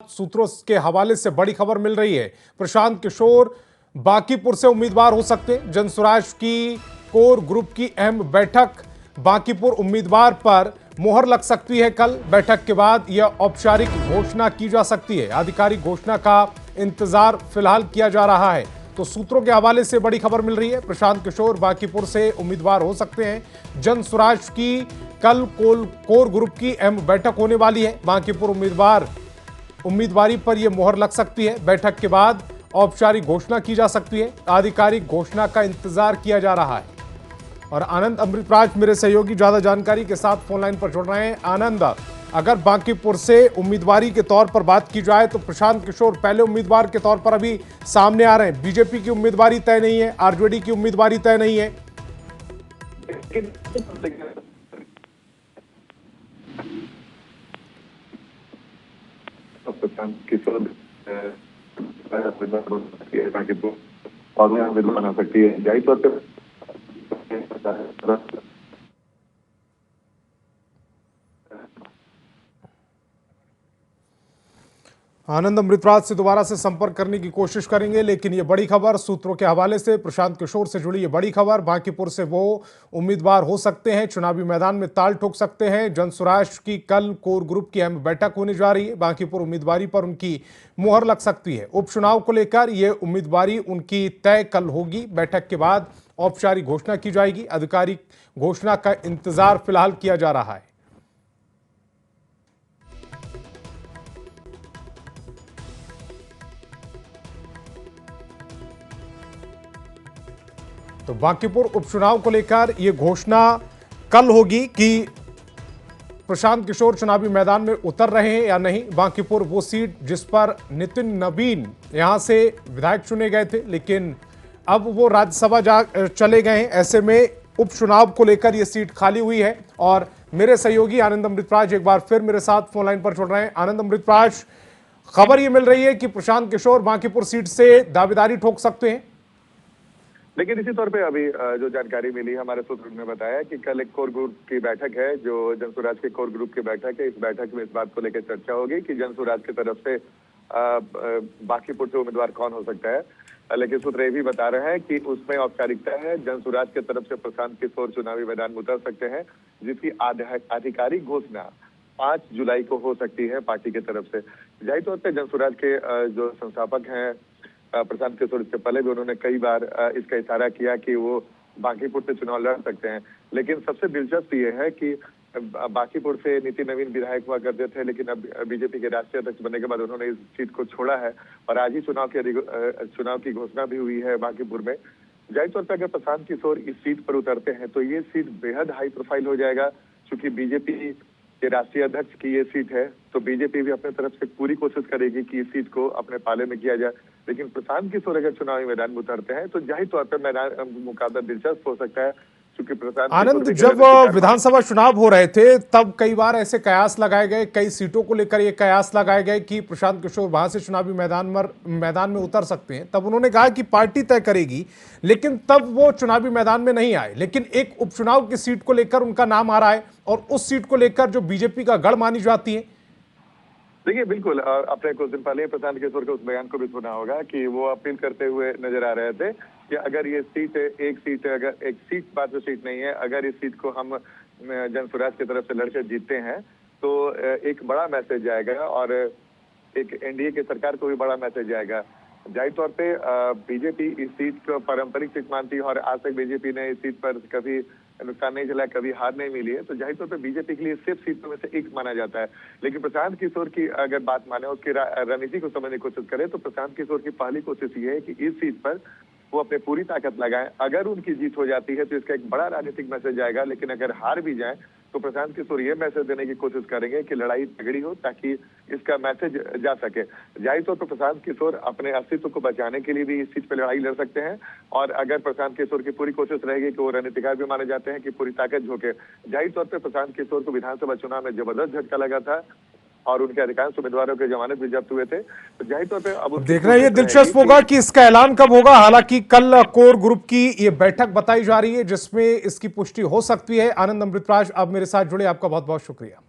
सूत्रों के हवाले से बड़ी खबर मिल रही है। प्रशांत किशोर बांकीपुर से उम्मीदवार हो सकते हैं। जनसुराज की कोर ग्रुप की अहम बैठक, बांकीपुर उम्मीदवार पर मोहर लग सकती है। कल बैठक के बाद यह औपचारिक घोषणा की जा सकती है। आधिकारिक घोषणा का इंतजार फिलहाल किया जा रहा है। तो सूत्रों के हवाले से बड़ी खबर मिल रही है। प्रशांत किशोर बांकीपुर से उम्मीदवार हो सकते हैं। जनसुराज की कल कोर ग्रुप की अहम बैठक होने वाली है। बांकीपुर उम्मीदवारी पर यह मोहर लग सकती है। बैठक के बाद औपचारिक घोषणा की जा सकती है। आधिकारिक घोषणा का इंतजार किया जा रहा है। और आनंद अमृतराज मेरे सहयोगी ज्यादा जानकारी के साथ फोन लाइन पर जुड़ रहे हैं। आनंद, अगर बांकीपुर से उम्मीदवारी के तौर पर बात की जाए तो प्रशांत किशोर पहले उम्मीदवार के तौर पर अभी सामने आ रहे हैं। बीजेपी की उम्मीदवारी तय नहीं है, आरजेडी की उम्मीदवारी तय नहीं है। प्रशांत किशोर बना सकती है। जाहिर तौर पर आनंद अमृतराज से दोबारा से संपर्क करने की कोशिश करेंगे, लेकिन ये बड़ी खबर सूत्रों के हवाले से प्रशांत किशोर से जुड़ी ये बड़ी खबर, बांकीपुर से वो उम्मीदवार हो सकते हैं, चुनावी मैदान में ताल ठोक सकते हैं। जनसुराज की कल कोर ग्रुप की अहम बैठक होने जा रही है। बांकीपुर उम्मीदवारी पर उनकी मुहर लग सकती है। उपचुनाव को लेकर ये उम्मीदवारी उनकी तय कल होगी। बैठक के बाद औपचारिक घोषणा की जाएगी। आधिकारिक घोषणा का इंतजार फिलहाल किया जा रहा है। तो बांकीपुर उपचुनाव को लेकर यह घोषणा कल होगी कि प्रशांत किशोर चुनावी मैदान में उतर रहे हैं या नहीं। बांकीपुर वो सीट जिस पर नितिन नवीन यहां से विधायक चुने गए थे, लेकिन अब वो राज्यसभा चले गए हैं। ऐसे में उपचुनाव को लेकर यह सीट खाली हुई है। और मेरे सहयोगी आनंद अमृतराज एक बार फिर मेरे साथ फोन लाइन पर जुड़ रहे हैं। आनंद अमृतराज, खबर यह मिल रही है कि प्रशांत किशोर बांकीपुर सीट से दावेदारी ठोक सकते हैं। लेकिन इसी तौर पे अभी जो जानकारी मिली हमारे सूत्रों ने बताया कि कल एक कोर ग्रुप की बैठक है, जो जनसुराज के कोर ग्रुप की बैठक है। इस बैठक में इस बात को लेकर चर्चा होगी कि जनसुराज की तरफ से बांकीपुर से उम्मीदवार कौन हो सकता है। लेकिन सूत्र ये भी बता रहे हैं कि उसमें औपचारिकता है। जनसुराज की तरफ से प्रशांत किशोर चुनावी मैदान में उतर सकते हैं, जिसकी आधिकारिक घोषणा 5 जुलाई को हो सकती है पार्टी की तरफ से। जाहिर तौर पर जनसुराज के जो संस्थापक हैं प्रशांत किशोर, इससे पहले भी उन्होंने कई बार इसका इशारा किया कि वो बांकीपुर से चुनाव लड़ सकते हैं। लेकिन सबसे दिलचस्प ये है कि बांकीपुर से नितिन नवीन विधायक हुआ करते थे, लेकिन अब बीजेपी के राष्ट्रीय अध्यक्ष बनने के बाद उन्होंने इस सीट को छोड़ा है। और आज ही चुनाव की घोषणा भी हुई है बांकीपुर में। जाहिर तौर पर अगर प्रशांत किशोर इस सीट पर उतरते हैं तो ये सीट बेहद हाई प्रोफाइल हो जाएगा। क्योंकि बीजेपी के राष्ट्रीय अध्यक्ष की ये सीट है, तो बीजेपी भी अपने तरफ से पूरी कोशिश करेगी कि इस सीट को अपने पाले में किया जाए। लेकिन प्रशांत किशोर अगर चुनावी मैदान में उतरते हैं तो जाहिर तौर पर मुकाबला दिलचस्प हो सकता है। क्योंकि प्रशांत आनंद, जब विधानसभा चुनाव हो रहे थे तब कई बार ऐसे कयास लगाए गए, कई सीटों को लेकर ये कयास लगाए गए कि प्रशांत किशोर वहां से चुनावी मैदान में उतर सकते हैं। तब उन्होंने कहा कि पार्टी तय करेगी, लेकिन तब वो चुनावी मैदान में नहीं आए। लेकिन एक उपचुनाव की सीट को लेकर उनका नाम आ रहा है और उस सीट को लेकर जो बीजेपी का गढ़ मानी जाती है। देखिए, बिल्कुल आपने कुछ दिन पहले प्रशांत किशोर के उस बयान को भी सुना होगा कि वो अपील करते हुए नजर आ रहे थे कि अगर ये सीट अगर एक सीट मात्र सीट नहीं है, अगर इस सीट को हम जनसुराज की तरफ से लड़कर जीतते हैं तो एक बड़ा मैसेज जाएगा और एक एनडीए की सरकार को भी बड़ा मैसेज जाएगा। जाहिर तौर पे बीजेपी इस सीट को पारंपरिक सीट मानती है और आज तक बीजेपी ने इस सीट पर कभी नुकसान नहीं चला, कभी हार नहीं मिली है। तो जाहिर तौर पे बीजेपी के लिए सिर्फ सीटों में से एक माना जाता है। लेकिन प्रशांत किशोर की अगर बात माने, उसकी रणनीति को समझने की कोशिश करें तो प्रशांत किशोर की पहली कोशिश ये है कि इस सीट पर वो अपने पूरी ताकत लगाएं। अगर उनकी जीत हो जाती है तो इसका एक बड़ा राजनीतिक मैसेज आएगा। लेकिन अगर हार भी जाए तो प्रशांत किशोर ये मैसेज देने की कोशिश करेंगे कि लड़ाई तगड़ी हो ताकि इसका मैसेज जा सके। जाहिर तौर पर प्रशांत किशोर अपने अस्तित्व को बचाने के लिए भी इस सीट पर लड़ाई लड़ सकते हैं। और अगर प्रशांत किशोर की पूरी कोशिश रहेगी कि वो रणनीतिकार भी माने जाते हैं कि पूरी ताकत झोंके। जाहिर तौर पर प्रशांत किशोर को विधानसभा चुनाव में जबरदस्त झटका लगा था और उनके अधिकांश उम्मीदवारों के जमानत भी जब्त हुए थे। तो जाहिर तौर पे अब देखना ये दिलचस्प होगा कि इसका ऐलान कब होगा। हालांकि कल कोर ग्रुप की ये बैठक बताई जा रही है जिसमें इसकी पुष्टि हो सकती है। आनंद अमृतराज अब मेरे साथ जुड़े, आपका बहुत बहुत शुक्रिया।